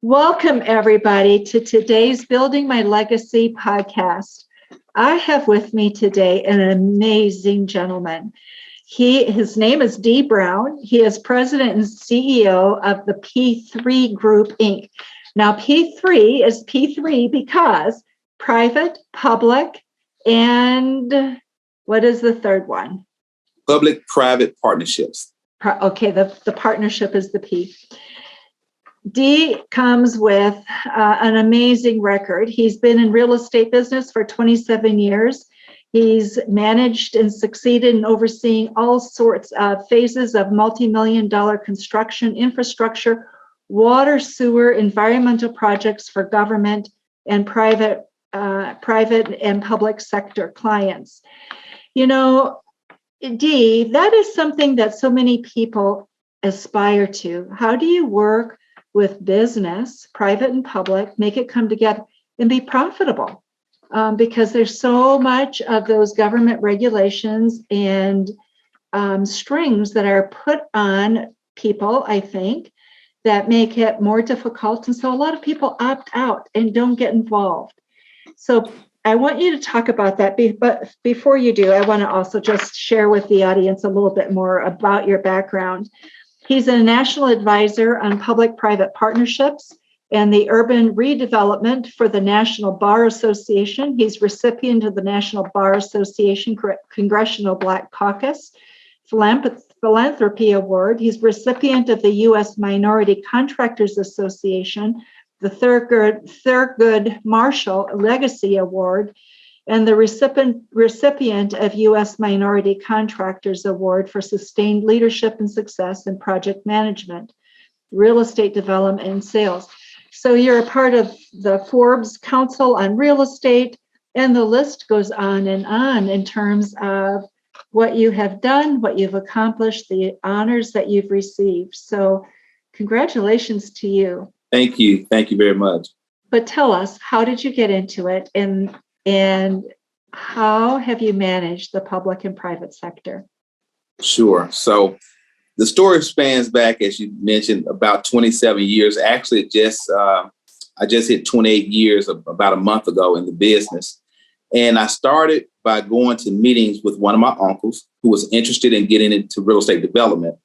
Welcome, everybody, to today's Building My Legacy podcast. I have with me today an amazing gentleman. His name is Dee Brown. He is president and CEO of the P3 Group, Inc. Now, P3 is P3 because private, public, and what is the third one? Public-private partnerships. Okay, the partnership is the P. Dee comes with an amazing record. He's been in real estate business for 27 years. He's managed and succeeded in overseeing all sorts of phases of multi-million-dollar construction, infrastructure, water, sewer, environmental projects for government and private and public sector clients. You know, Dee, that is something that so many people aspire to. How do you work with business, private and public, make it come together and be profitable? Because there's so much of those government regulations and strings that are put on people, I think, that make it more difficult. And so a lot of people opt out and don't get involved. So I want you to talk about that. But before you do, I want to also just share with the audience a little bit more about your background. He's a national advisor on public-private partnerships and the urban redevelopment for the National Bar Association. He's recipient of the National Bar Association Congressional Black Caucus Philanthropy Award. He's recipient of the U.S. Minority Contractors Association, the Thurgood Marshall Legacy Award, and the recipient of U.S. Minority Contractors Award for Sustained Leadership and Success in Project Management, Real Estate Development, and Sales. So you're a part of the Forbes Council on Real Estate, and the list goes on in terms of what you have done, what you've accomplished, the honors that you've received. So congratulations to you. Thank you. Thank you very much. But tell us, how did you get into it? And how have you managed the public and private sector? Sure. So the story spans back, as you mentioned, about 27 years. Actually, I just hit 28 years about a month ago in the business. And I started by going to meetings with one of my uncles who was interested in getting into real estate development.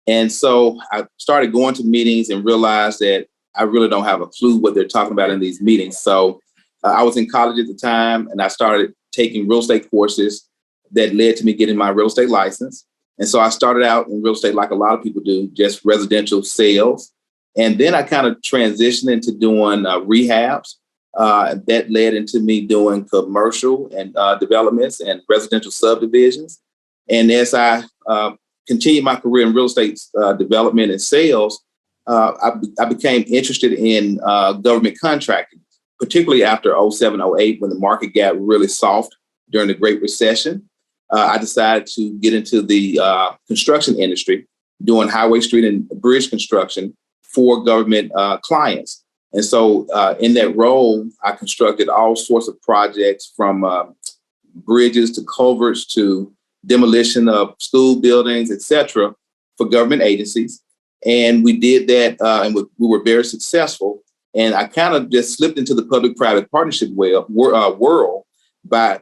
And so I started going to meetings and realized that I really don't have a clue what they're talking about in these meetings. So I was in college at the time, and I started taking real estate courses that led to me getting my real estate license. And so I started out in real estate like a lot of people do, just residential sales. And then I kind of transitioned into doing rehabs. That led into me doing commercial and developments and residential subdivisions. And as I continued my career in real estate development and sales, I became interested in government contracting, particularly after 07, 08, when the market got really soft during the Great Recession. I decided to get into the construction industry, doing highway, street, and bridge construction for government clients. And so in that role, I constructed all sorts of projects from bridges to culverts to demolition of school buildings, et cetera, for government agencies. And we did that and we were very successful. And I kind of just slipped into the public-private partnership world by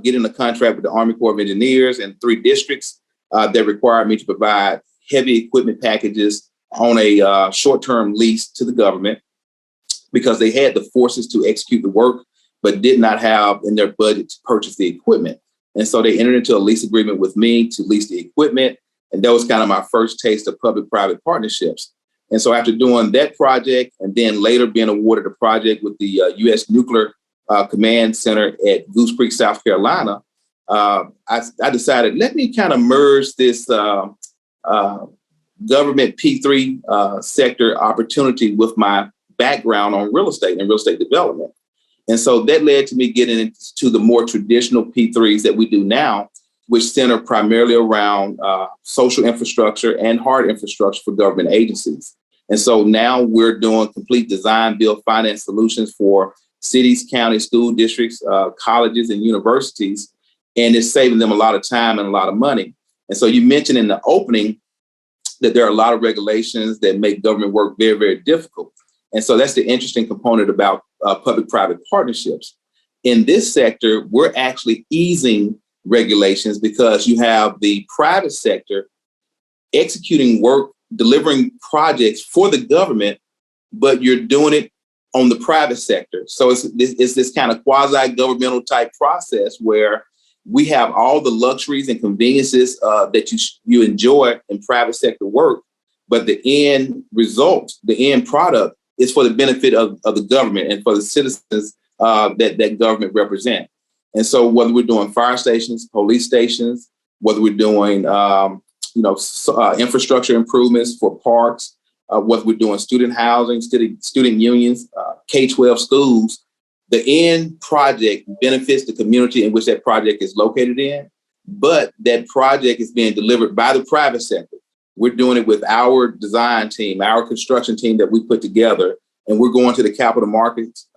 getting a contract with the Army Corps of Engineers and 3 districts that required me to provide heavy equipment packages on a short-term lease to the government because they had the forces to execute the work, but did not have in their budget to purchase the equipment. And so they entered into a lease agreement with me to lease the equipment. And that was kind of my first taste of public-private partnerships. And so after doing that project and then later being awarded a project with the U.S. Nuclear Command Center at Goose Creek, South Carolina, I decided, let me kind of merge this government P3 sector opportunity with my background on real estate and real estate development. And so that led to me getting into the more traditional P3s that we do now, which center primarily around social infrastructure and hard infrastructure for government agencies. And so now we're doing complete design, build, finance solutions for cities, counties, school districts, colleges, and universities. And it's saving them a lot of time and a lot of money. And so you mentioned in the opening that there are a lot of regulations that make government work very, very difficult. And so that's the interesting component about public-private partnerships. In this sector, we're actually easing regulations because you have the private sector executing work, delivering projects for the government, but you're doing it on the private sector. So it's this kind of quasi-governmental type process where we have all the luxuries and conveniences that you enjoy in private sector work, but the end result, the end product is for the benefit of the government and for the citizens that government represent. And so whether we're doing fire stations, police stations, whether we're doing infrastructure improvements for parks, whether we're doing student housing, student unions, K-12 schools, the end project benefits the community in which that project is located in, but that project is being delivered by the private sector. We're doing it with our design team, our construction team that we put together, and we're going to the capital markets,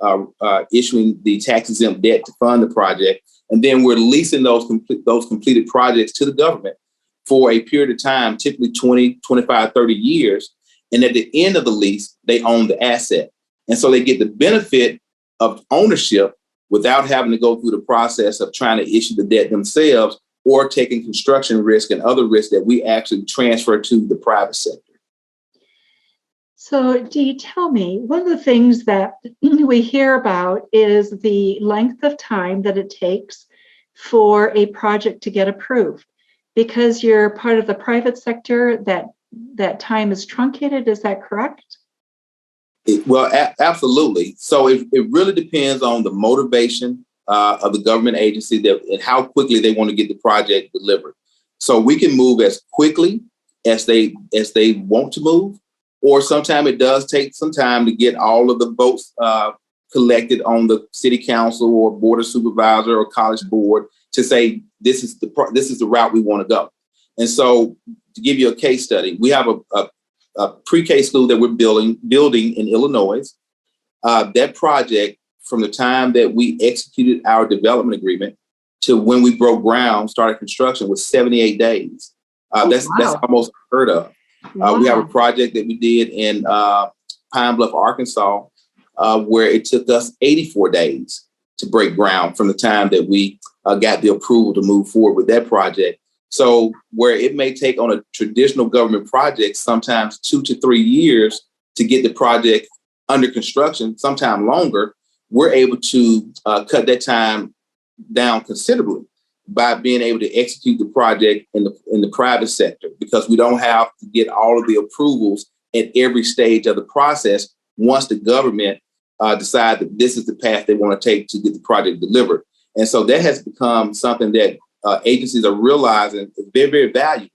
issuing the tax-exempt debt to fund the project, and then we're leasing those completed projects to the government for a period of time, typically 20, 25, 30 years. And at the end of the lease, they own the asset. And so they get the benefit of ownership without having to go through the process of trying to issue the debt themselves or taking construction risk and other risks that we actually transfer to the private sector. So, Dee, tell me, one of the things that we hear about is the length of time that it takes for a project to get approved. Because you're part of the private sector, that time is truncated. Is that correct? Absolutely. So it really depends on the motivation of the government agency and how quickly they want to get the project delivered. So we can move as quickly as they want to move, or sometimes it does take some time to get all of the votes collected on the city council or board of supervisor or college board to say this is the route we want to go. And so, to give you a case study, we have a pre-K school that we're building in Illinois. That project, from the time that we executed our development agreement to when we broke ground, started construction, was 78 days. That's almost unheard of. We have a project that we did in Pine Bluff, Arkansas, where it took us 84 days to break ground from the time that we got the approval to move forward with that project. So where it may take on a traditional government project, sometimes 2 to 3 years to get the project under construction, sometime longer, we're able to cut that time down considerably by being able to execute the project in the private sector, because we don't have to get all of the approvals at every stage of the process once the government decide that this is the path they want to take to get the project delivered. And so that has become something that agencies are realizing is very, very valuable,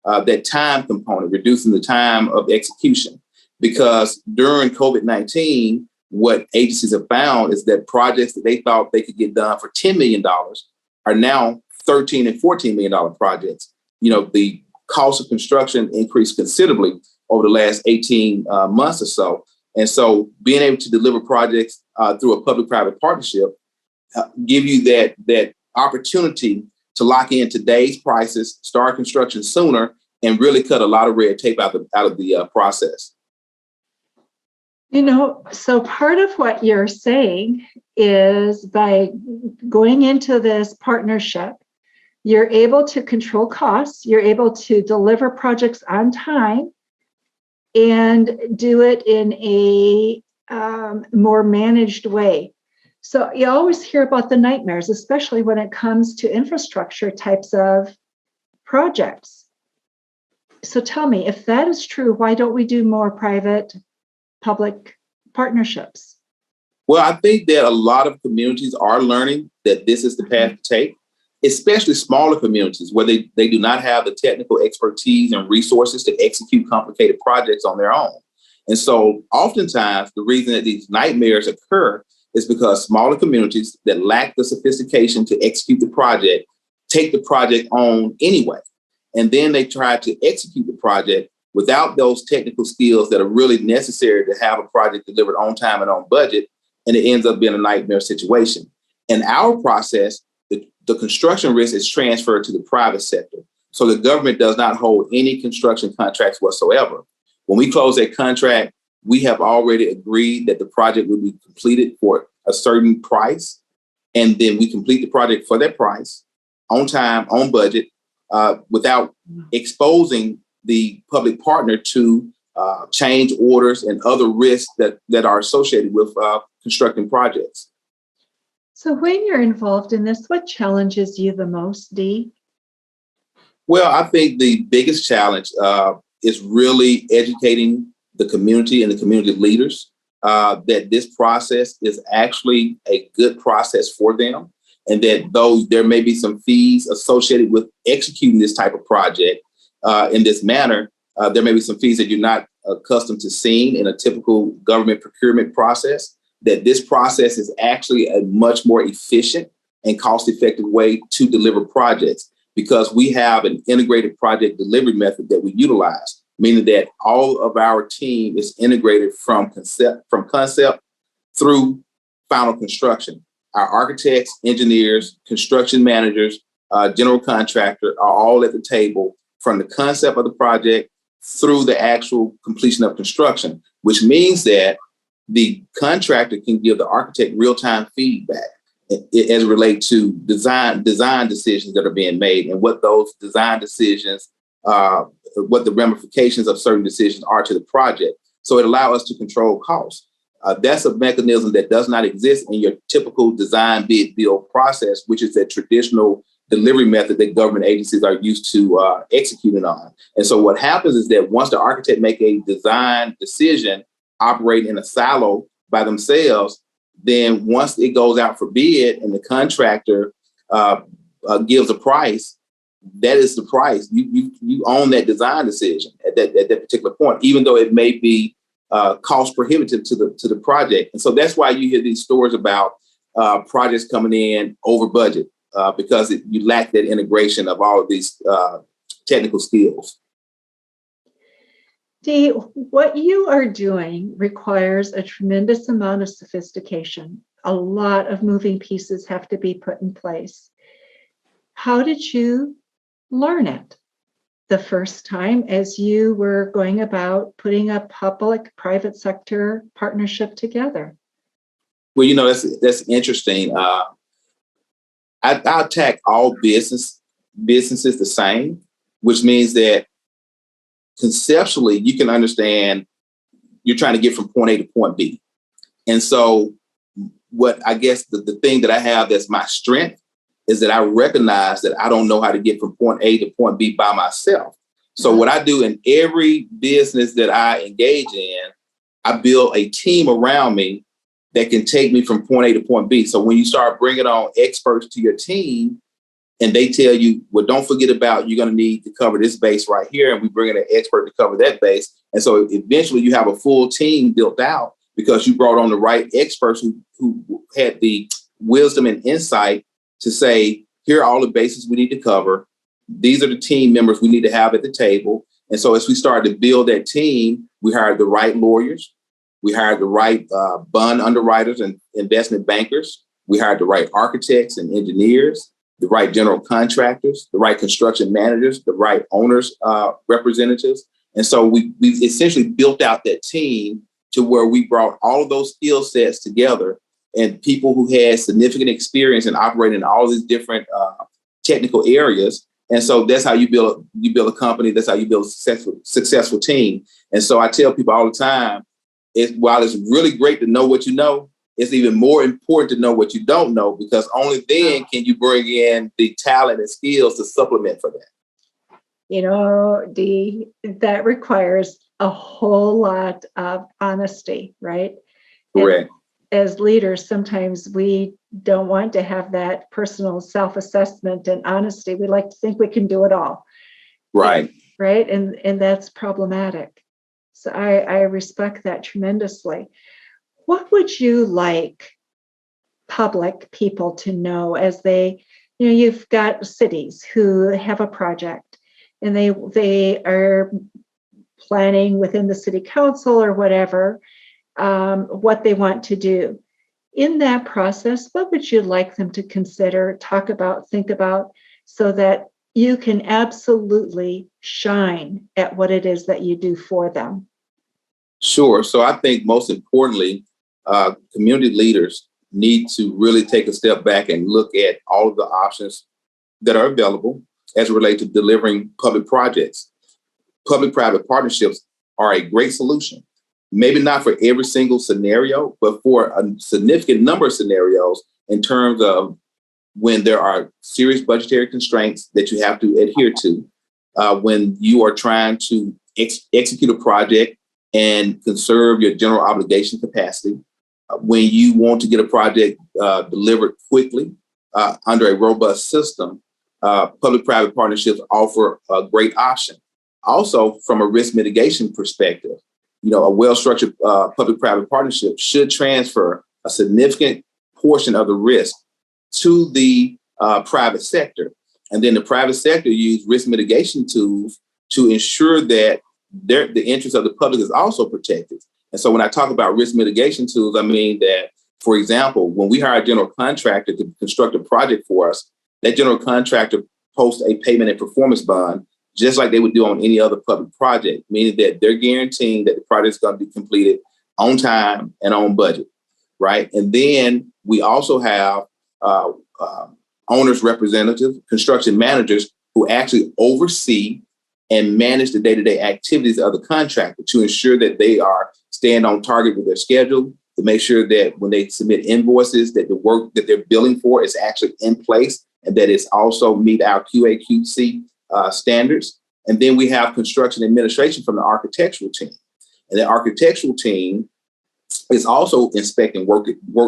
that time component, reducing the time of execution. Because during COVID-19, what agencies have found is that projects that they thought they could get done for $10 million are now $13 and $14 million projects. The cost of construction increased considerably over the last 18 months or so. And so being able to deliver projects through a public-private partnership give you that opportunity to lock in today's prices, start construction sooner, and really cut a lot of red tape out of the process. So part of what you're saying is by going into this partnership, you're able to control costs, you're able to deliver projects on time, and do it in a more managed way. So you always hear about the nightmares, especially when it comes to infrastructure types of projects. So tell me, if that is true, why don't we do more private-public partnerships? Well, I think that a lot of communities are learning that this is the path to take, especially smaller communities where they do not have the technical expertise and resources to execute complicated projects on their own. And so oftentimes the reason that these nightmares occur is because smaller communities that lack the sophistication to execute the project take the project on anyway. And then they try to execute the project without those technical skills that are really necessary to have a project delivered on time and on budget. And it ends up being a nightmare situation. In our process, the construction risk is transferred to the private sector. So the government does not hold any construction contracts whatsoever. When we close a contract, we have already agreed that the project will be completed for a certain price. And then we complete the project for that price, on time, on budget, without exposing the public partner to change orders and other risks that are associated with constructing projects. So when you're involved in this, what challenges you the most, Dee? Well, I think the biggest challenge is really educating the community and the community leaders that this process is actually a good process for them, and that though there may be some fees associated with executing this type of project in this manner, there may be some fees that you're not accustomed to seeing in a typical government procurement process, that this process is actually a much more efficient and cost-effective way to deliver projects, because we have an integrated project delivery method that we utilize, meaning that all of our team is integrated from concept through final construction. Our architects, engineers, construction managers, general contractor are all at the table from the concept of the project through the actual completion of construction, which means that the contractor can give the architect real-time feedback as it relates to design decisions that are being made, and what those design decisions, what the ramifications of certain decisions are to the project. So it allows us to control costs. That's a mechanism that does not exist in your typical design bid build process, which is a traditional delivery method that government agencies are used to executing on. And so what happens is that once the architect make a design decision, operating in a silo by themselves, then once it goes out for bid and the contractor gives a price, that is the price. You own that design decision at that particular point, even though it may be cost prohibitive to the project. And so that's why you hear these stories about projects coming in over budget because you lack that integration of all of these technical skills. Dee, what you are doing requires a tremendous amount of sophistication. A lot of moving pieces have to be put in place. How did you learn it the first time as you were going about putting a public-private sector partnership together? Well, that's interesting. I attack all businesses the same, which means that conceptually, you can understand you're trying to get from point A to point B. And so what I guess the thing that I have that's my strength is that I recognize that I don't know how to get from point A to point B by myself. So what I do in every business that I engage in, I build a team around me that can take me from point A to point B. So when you start bringing on experts to your team, and they tell you, well, don't forget about, you're going to need to cover this base right here. And we bring in an expert to cover that base. And so eventually you have a full team built out because you brought on the right experts who had the wisdom and insight to say, here are all the bases we need to cover. These are the team members we need to have at the table. And so as we started to build that team, we hired the right lawyers. We hired the right bond underwriters and investment bankers. We hired the right architects and engineers, the right general contractors, the right construction managers, the right owners, representatives. And so we essentially built out that team to where we brought all of those skill sets together and people who had significant experience in operating in all these different technical areas. And so that's how you build a company. That's how you build a successful team. And so I tell people all the time, while it's really great to know what you know, it's even more important to know what you don't know, because only then can you bring in the talent and skills to supplement for that. Dee, that requires a whole lot of honesty, right? Correct. And as leaders, sometimes we don't want to have that personal self-assessment and honesty. We like to think we can do it all. Right. Right. And that's problematic. So I respect that tremendously. What would you like public people to know as you've got cities who have a project and they are planning within the city council or whatever, what they want to do. In that process, what would you like them to consider, talk about, think about, so that you can absolutely shine at what it is that you do for them? Sure. So I think most importantly, community leaders need to really take a step back and look at all of the options that are available as it relates to delivering public projects. Public-private partnerships are a great solution. Maybe not for every single scenario, but for a significant number of scenarios in terms of when there are serious budgetary constraints that you have to adhere to, when you are trying to execute a project and conserve your general obligation capacity, when you want to get a project delivered quickly under a robust system, public-private partnerships offer a great option. Also, from a risk mitigation perspective, a well-structured public-private partnership should transfer a significant portion of the risk to the private sector. And then the private sector use risk mitigation tools to ensure that the interest of the public is also protected. And so when I talk about risk mitigation tools, I mean that, for example, when we hire a general contractor to construct a project for us, that general contractor posts a payment and performance bond, just like they would do on any other public project, meaning that they're guaranteeing that the project is going to be completed on time and on budget, right? And then we also have owners' representatives, construction managers who actually oversee and manage the day-to-day activities of the contractor to ensure that they are staying on target with their schedule, to make sure that when they submit invoices, that the work that they're billing for is actually in place and that it's also meet our QA/QC standards. And then we have construction administration from the architectural team. And the architectural team is also inspecting work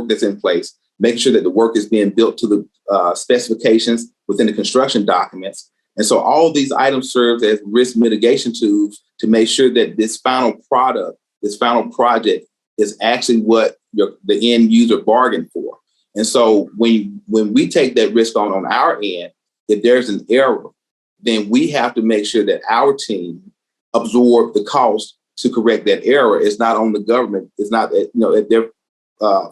that's in place, making sure that the work is being built to the specifications within the construction documents. And so all of these items serve as risk mitigation tools to make sure that this final product, this final project is actually what the end user bargained for. And so when we take that risk on our end, if there's an error, then we have to make sure that our team absorb the cost to correct that error. It's not on the government. It's not at their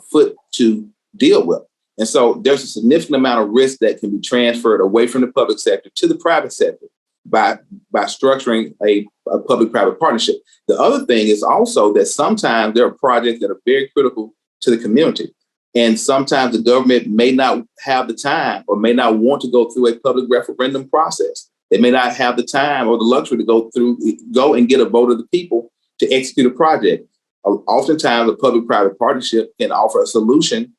foot to deal with. And so there's a significant amount of risk that can be transferred away from the public sector to the private sector by structuring a public-private partnership. The other thing is also that sometimes there are projects that are very critical to the community. And sometimes the government may not have the time or may not want to go through a public referendum process. They may not have the time or the luxury to go and get a vote of the people to execute a project. Oftentimes, a public-private partnership can offer a solution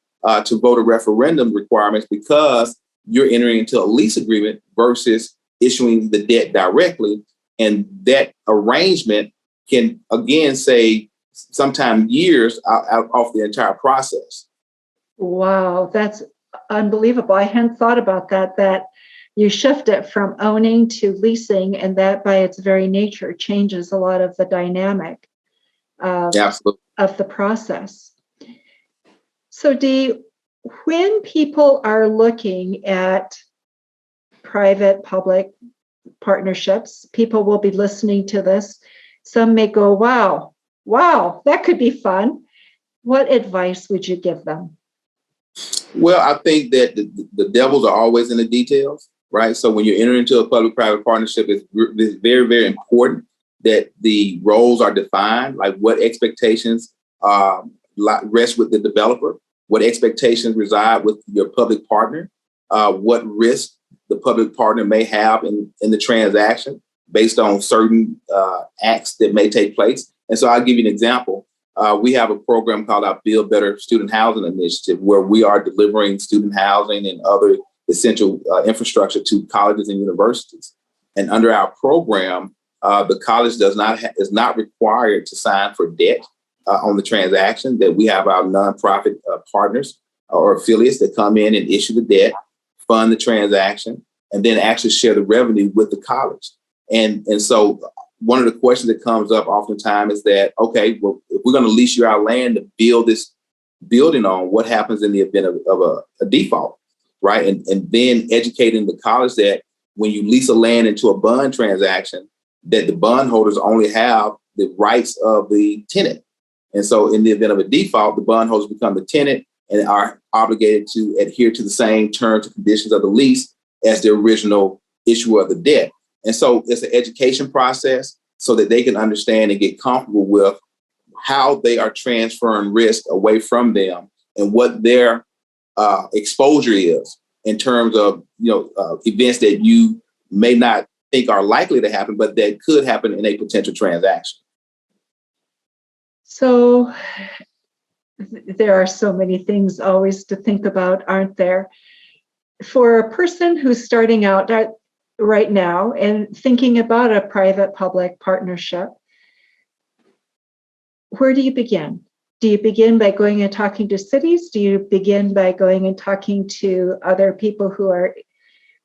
to voter referendum requirements because you're entering into a lease agreement versus issuing the debt directly. And that arrangement can, again, save sometimes years out off the entire process. Wow, that's unbelievable. I hadn't thought about that you shift it from owning to leasing, and that by its very nature changes a lot of the dynamic of the process. So Dee, when people are looking at private public partnerships, people will be listening to this. Some may go, wow, that could be fun. What advice would you give them? Well, I think that the devils are always in the details, right? So when you enter into a public-private partnership, it's very, very important that the roles are defined, like what expectations rest with the developer, what expectations reside with your public partner, what risk the public partner may have in the transaction based on certain acts that may take place. And so I'll give you an example. We have a program called our Build Better Student Housing Initiative, where we are delivering student housing and other essential infrastructure to colleges and universities. And under our program, the college is not required to sign for debt on the transaction. That we have our nonprofit partners or affiliates that come in and issue the debt, fund the transaction, and then actually share the revenue with the college. And so one of the questions that comes up oftentimes is that, okay, well, if we're going to lease you our land to build this building on, what happens in the event of a default, right? And then educating the college that when you lease a land into a bond transaction, that the bondholders only have the rights of the tenant. And so in the event of a default, the bondholders become the tenant and are obligated to adhere to the same terms and conditions of the lease as the original issuer of the debt. And so it's an education process so that they can understand and get comfortable with how they are transferring risk away from them and what their exposure is in terms of events that you may not think are likely to happen, but that could happen in a potential transaction. So there are so many things always to think about, aren't there? For a person who's starting out right now and thinking about a private-public partnership, where do you begin? Do you begin by going and talking to cities? Do you begin by going and talking to other people who are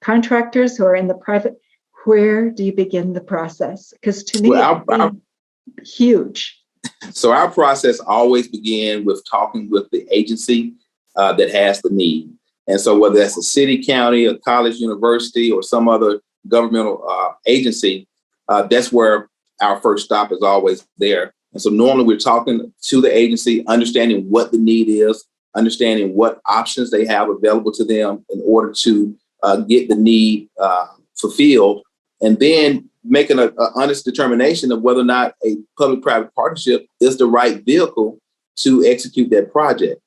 contractors who are in the private? Where do you begin the process? Because to me, it's huge. So our process always began with talking with the agency that has the need. And so whether that's a city, county, a college, university, or some other governmental agency, that's where our first stop is always there. And so normally we're talking to the agency, understanding what the need is, understanding what options they have available to them in order to get the need fulfilled, and then making an honest determination of whether or not a public-private partnership is the right vehicle to execute that project.